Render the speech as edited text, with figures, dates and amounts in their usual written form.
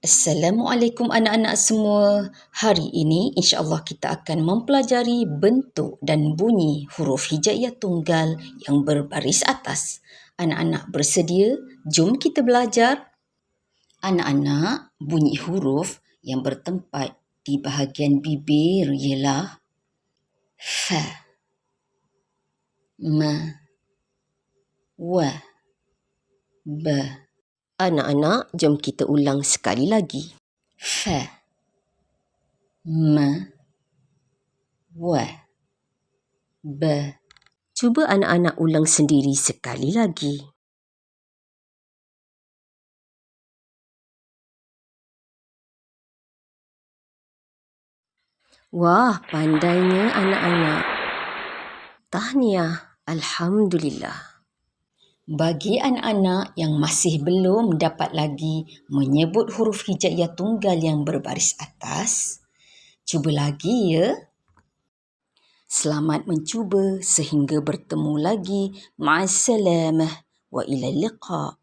Assalamualaikum anak-anak semua. Hari ini insya-Allah kita akan mempelajari bentuk dan bunyi huruf hijaiyah tunggal yang berbaris atas. Anak-anak bersedia? Jom kita belajar. Anak-anak, bunyi huruf yang bertempat di bahagian bibir ialah fa, ma, wa, ba. Anak-anak, jom kita ulang sekali lagi. Fa, ma, wa, ba. Cuba anak-anak ulang sendiri sekali lagi. Wah, pandainya anak-anak. Tahniah, Alhamdulillah. Bagi anak-anak yang masih belum dapat lagi menyebut huruf hijaiyah tunggal yang berbaris atas, cuba lagi ya. Selamat mencuba sehingga bertemu lagi. Ma'assalamah wa ilal liqa'.